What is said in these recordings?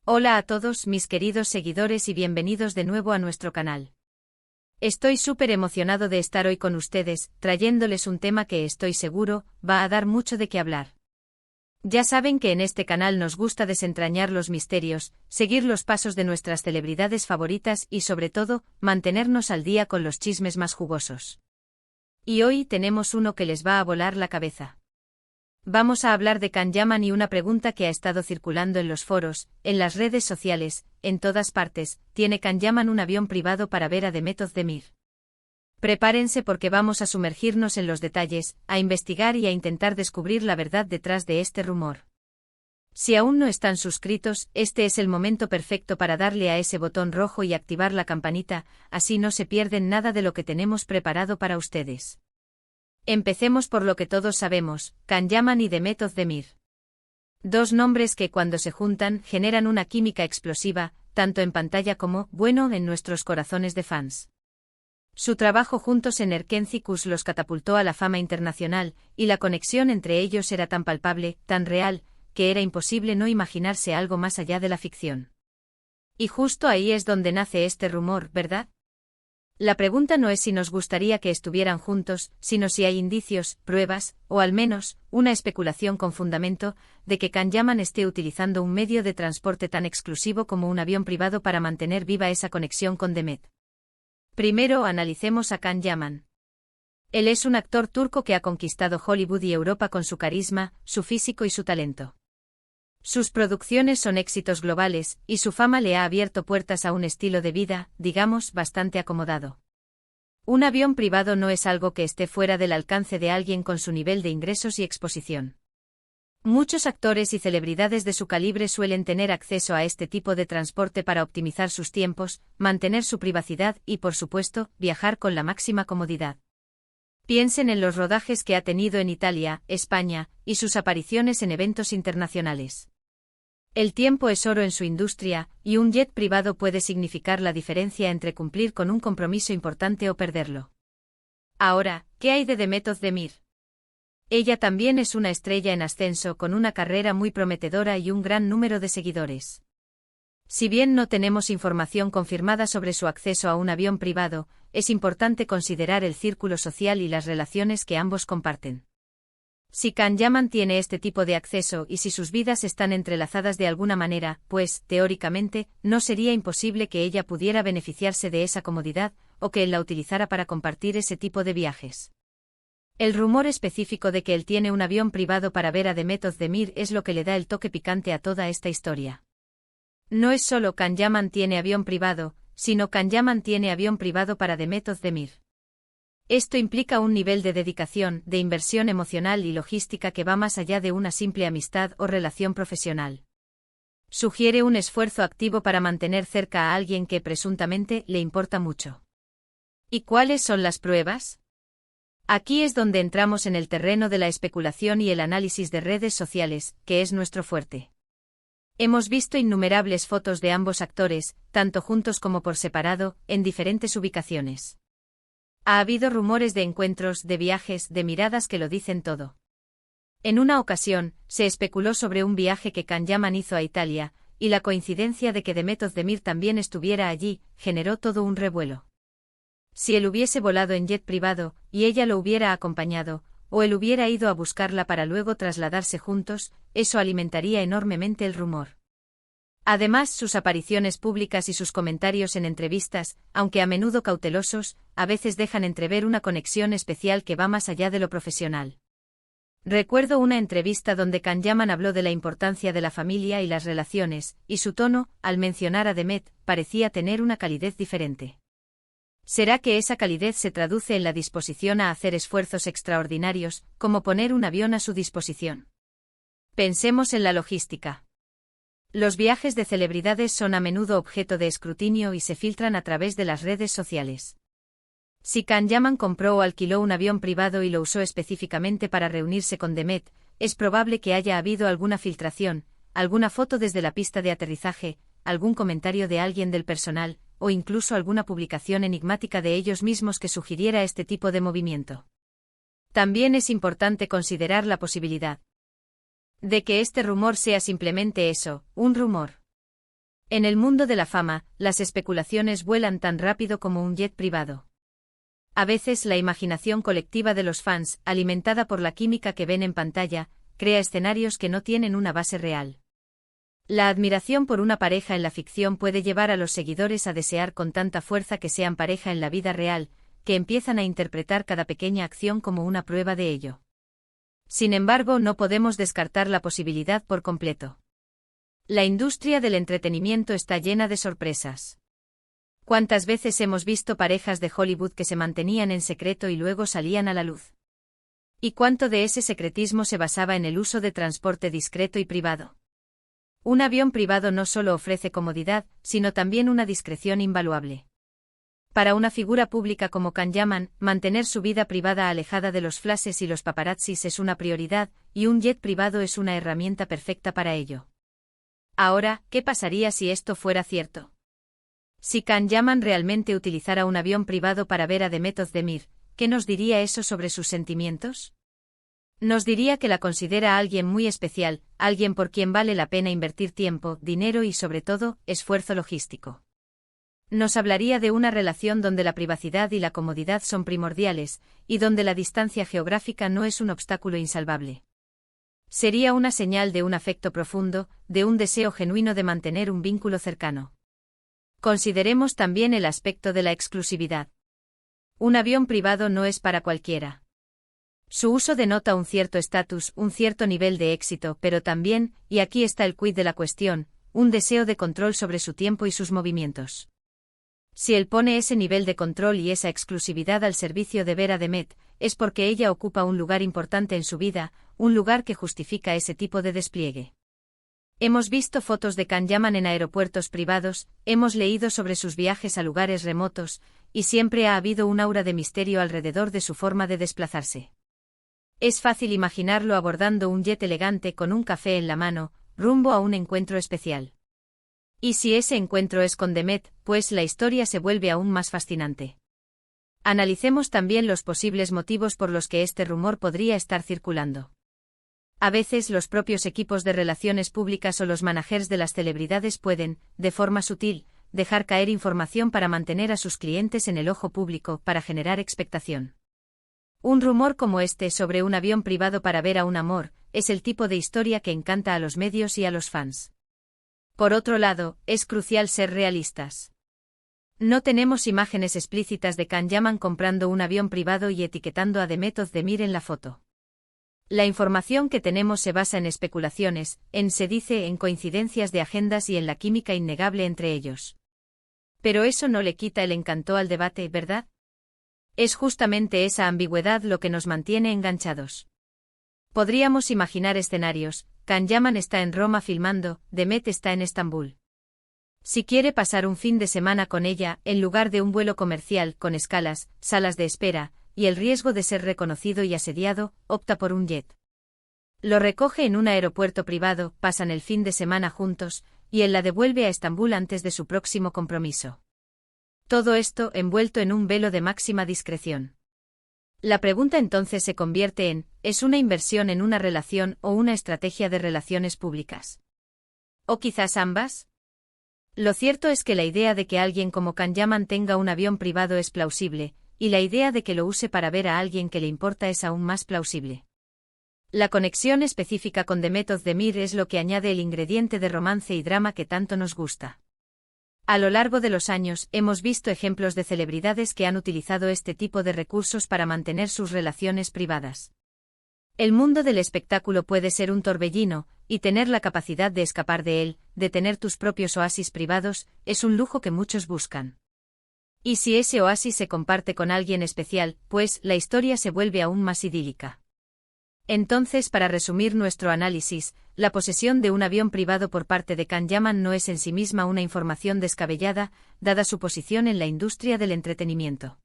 Hola a todos mis queridos seguidores y bienvenidos de nuevo a nuestro canal. Estoy súper emocionado de estar hoy con ustedes, trayéndoles un tema que estoy seguro va a dar mucho de qué hablar. Ya saben que en este canal nos gusta desentrañar los misterios, seguir los pasos de nuestras celebridades favoritas y sobre todo, mantenernos al día con los chismes más jugosos. Y hoy tenemos uno que les va a volar la cabeza. Vamos a hablar de Can Yaman y una pregunta que ha estado circulando en los foros, en las redes sociales, en todas partes: ¿tiene Can Yaman un avión privado para ver a Demet Özdemir? Prepárense porque vamos a sumergirnos en los detalles, a investigar y a intentar descubrir la verdad detrás de este rumor. Si aún no están suscritos, este es el momento perfecto para darle a ese botón rojo y activar la campanita, así no se pierden nada de lo que tenemos preparado para ustedes. Empecemos por lo que todos sabemos: Can Yaman y Demet Özdemir. Dos nombres que cuando se juntan generan una química explosiva, tanto en pantalla como, bueno, en nuestros corazones de fans. Su trabajo juntos en Erkenzikuş los catapultó a la fama internacional, y la conexión entre ellos era tan palpable, tan real, que era imposible no imaginarse algo más allá de la ficción. Y justo ahí es donde nace este rumor, ¿verdad? La pregunta no es si nos gustaría que estuvieran juntos, sino si hay indicios, pruebas, o al menos, una especulación con fundamento, de que Can Yaman esté utilizando un medio de transporte tan exclusivo como un avión privado para mantener viva esa conexión con Demet. Primero analicemos a Can Yaman. Él es un actor turco que ha conquistado Hollywood y Europa con su carisma, su físico y su talento. Sus producciones son éxitos globales, y su fama le ha abierto puertas a un estilo de vida, digamos, bastante acomodado. Un avión privado no es algo que esté fuera del alcance de alguien con su nivel de ingresos y exposición. Muchos actores y celebridades de su calibre suelen tener acceso a este tipo de transporte para optimizar sus tiempos, mantener su privacidad y, por supuesto, viajar con la máxima comodidad. Piensen en los rodajes que ha tenido en Italia, España, y sus apariciones en eventos internacionales. El tiempo es oro en su industria, y un jet privado puede significar la diferencia entre cumplir con un compromiso importante o perderlo. Ahora, ¿qué hay de Demet Özdemir? Ella también es una estrella en ascenso con una carrera muy prometedora y un gran número de seguidores. Si bien no tenemos información confirmada sobre su acceso a un avión privado, es importante considerar el círculo social y las relaciones que ambos comparten. Si Can Yaman tiene este tipo de acceso y si sus vidas están entrelazadas de alguna manera, pues, teóricamente, no sería imposible que ella pudiera beneficiarse de esa comodidad, o que él la utilizara para compartir ese tipo de viajes. El rumor específico de que él tiene un avión privado para ver a Demet Özdemir es lo que le da el toque picante a toda esta historia. No es solo Can Yaman tiene avión privado, sino Can Yaman tiene avión privado para Demet Özdemir. Esto implica un nivel de dedicación, de inversión emocional y logística que va más allá de una simple amistad o relación profesional. Sugiere un esfuerzo activo para mantener cerca a alguien que presuntamente le importa mucho. ¿Y cuáles son las pruebas? Aquí es donde entramos en el terreno de la especulación y el análisis de redes sociales, que es nuestro fuerte. Hemos visto innumerables fotos de ambos actores, tanto juntos como por separado, en diferentes ubicaciones. Ha habido rumores de encuentros, de viajes, de miradas que lo dicen todo. En una ocasión, se especuló sobre un viaje que Can Yaman hizo a Italia, y la coincidencia de que Demet Özdemir también estuviera allí, generó todo un revuelo. Si él hubiese volado en jet privado, y ella lo hubiera acompañado, o él hubiera ido a buscarla para luego trasladarse juntos, eso alimentaría enormemente el rumor. Además, sus apariciones públicas y sus comentarios en entrevistas, aunque a menudo cautelosos, a veces dejan entrever una conexión especial que va más allá de lo profesional. Recuerdo una entrevista donde Can Yaman habló de la importancia de la familia y las relaciones, y su tono, al mencionar a Demet, parecía tener una calidez diferente. ¿Será que esa calidez se traduce en la disposición a hacer esfuerzos extraordinarios, como poner un avión a su disposición? Pensemos en la logística. Los viajes de celebridades son a menudo objeto de escrutinio y se filtran a través de las redes sociales. Si Can Yaman compró o alquiló un avión privado y lo usó específicamente para reunirse con Demet, es probable que haya habido alguna filtración, alguna foto desde la pista de aterrizaje, algún comentario de alguien del personal, o incluso alguna publicación enigmática de ellos mismos que sugiriera este tipo de movimiento. También es importante considerar la posibilidad de que este rumor sea simplemente eso, un rumor. En el mundo de la fama, las especulaciones vuelan tan rápido como un jet privado. A veces la imaginación colectiva de los fans, alimentada por la química que ven en pantalla, crea escenarios que no tienen una base real. La admiración por una pareja en la ficción puede llevar a los seguidores a desear con tanta fuerza que sean pareja en la vida real, que empiezan a interpretar cada pequeña acción como una prueba de ello. Sin embargo, no podemos descartar la posibilidad por completo. La industria del entretenimiento está llena de sorpresas. ¿Cuántas veces hemos visto parejas de Hollywood que se mantenían en secreto y luego salían a la luz? ¿Y cuánto de ese secretismo se basaba en el uso de transporte discreto y privado? Un avión privado no solo ofrece comodidad, sino también una discreción invaluable. Para una figura pública como Can Yaman, mantener su vida privada alejada de los flashes y los paparazzis es una prioridad, y un jet privado es una herramienta perfecta para ello. Ahora, ¿qué pasaría si esto fuera cierto? Si Can Yaman realmente utilizara un avión privado para ver a Demet Özdemir, ¿qué nos diría eso sobre sus sentimientos? Nos diría que la considera alguien muy especial, alguien por quien vale la pena invertir tiempo, dinero y sobre todo, esfuerzo logístico. Nos hablaría de una relación donde la privacidad y la comodidad son primordiales, y donde la distancia geográfica no es un obstáculo insalvable. Sería una señal de un afecto profundo, de un deseo genuino de mantener un vínculo cercano. Consideremos también el aspecto de la exclusividad. Un avión privado no es para cualquiera. Su uso denota un cierto estatus, un cierto nivel de éxito, pero también, y aquí está el quid de la cuestión, un deseo de control sobre su tiempo y sus movimientos. Si él pone ese nivel de control y esa exclusividad al servicio de ver a Demet, es porque ella ocupa un lugar importante en su vida, un lugar que justifica ese tipo de despliegue. Hemos visto fotos de Can Yaman en aeropuertos privados, hemos leído sobre sus viajes a lugares remotos, y siempre ha habido un aura de misterio alrededor de su forma de desplazarse. Es fácil imaginarlo abordando un jet elegante con un café en la mano, rumbo a un encuentro especial. Y si ese encuentro es con Demet, pues la historia se vuelve aún más fascinante. Analicemos también los posibles motivos por los que este rumor podría estar circulando. A veces los propios equipos de relaciones públicas o los managers de las celebridades pueden, de forma sutil, dejar caer información para mantener a sus clientes en el ojo público, para generar expectación. Un rumor como este sobre un avión privado para ver a un amor, es el tipo de historia que encanta a los medios y a los fans. Por otro lado, es crucial ser realistas. No tenemos imágenes explícitas de Can Yaman comprando un avión privado y etiquetando a Demet Özdemir en la foto. La información que tenemos se basa en especulaciones, se dice, en coincidencias de agendas y en la química innegable entre ellos. Pero eso no le quita el encanto al debate, ¿verdad? Es justamente esa ambigüedad lo que nos mantiene enganchados. Podríamos imaginar escenarios: Can Yaman está en Roma filmando, Demet está en Estambul. Si quiere pasar un fin de semana con ella, en lugar de un vuelo comercial, con escalas, salas de espera, y el riesgo de ser reconocido y asediado, opta por un jet. Lo recoge en un aeropuerto privado, pasan el fin de semana juntos, y él la devuelve a Estambul antes de su próximo compromiso. Todo esto envuelto en un velo de máxima discreción. La pregunta entonces se convierte en: ¿es una inversión en una relación o una estrategia de relaciones públicas? ¿O quizás ambas? Lo cierto es que la idea de que alguien como Can Yaman tenga un avión privado es plausible, y la idea de que lo use para ver a alguien que le importa es aún más plausible. La conexión específica con Demet Özdemir es lo que añade el ingrediente de romance y drama que tanto nos gusta. A lo largo de los años, hemos visto ejemplos de celebridades que han utilizado este tipo de recursos para mantener sus relaciones privadas. El mundo del espectáculo puede ser un torbellino, y tener la capacidad de escapar de él, de tener tus propios oasis privados, es un lujo que muchos buscan. Y si ese oasis se comparte con alguien especial, pues la historia se vuelve aún más idílica. Entonces, para resumir nuestro análisis, la posesión de un avión privado por parte de Can Yaman no es en sí misma una información descabellada, dada su posición en la industria del entretenimiento.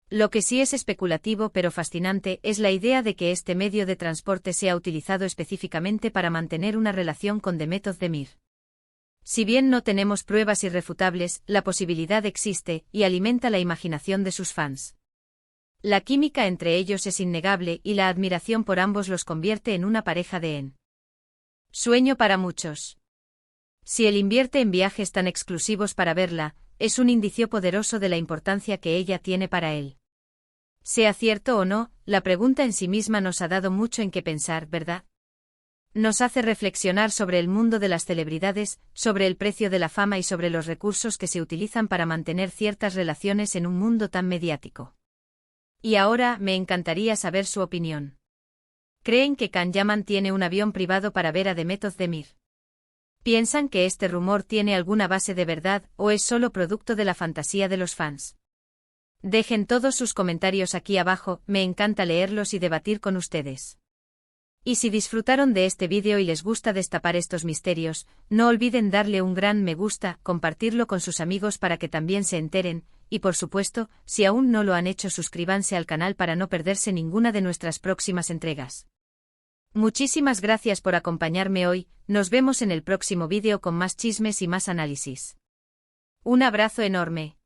Lo que sí es especulativo pero fascinante es la idea de que este medio de transporte sea utilizado específicamente para mantener una relación con Demet Özdemir. Si bien no tenemos pruebas irrefutables, la posibilidad existe y alimenta la imaginación de sus fans. La química entre ellos es innegable y la admiración por ambos los convierte en una pareja de ensueño para muchos. Si él invierte en viajes tan exclusivos para verla, es un indicio poderoso de la importancia que ella tiene para él. Sea cierto o no, la pregunta en sí misma nos ha dado mucho en qué pensar, ¿verdad? Nos hace reflexionar sobre el mundo de las celebridades, sobre el precio de la fama y sobre los recursos que se utilizan para mantener ciertas relaciones en un mundo tan mediático. Y ahora, me encantaría saber su opinión. ¿Creen que Can Yaman tiene un avión privado para ver a Demet Özdemir? ¿Piensan que este rumor tiene alguna base de verdad o es solo producto de la fantasía de los fans? Dejen todos sus comentarios aquí abajo, me encanta leerlos y debatir con ustedes. Y si disfrutaron de este vídeo y les gusta destapar estos misterios, no olviden darle un gran me gusta, compartirlo con sus amigos para que también se enteren, y por supuesto, si aún no lo han hecho, suscríbanse al canal para no perderse ninguna de nuestras próximas entregas. Muchísimas gracias por acompañarme hoy, nos vemos en el próximo vídeo con más chismes y más análisis. Un abrazo enorme.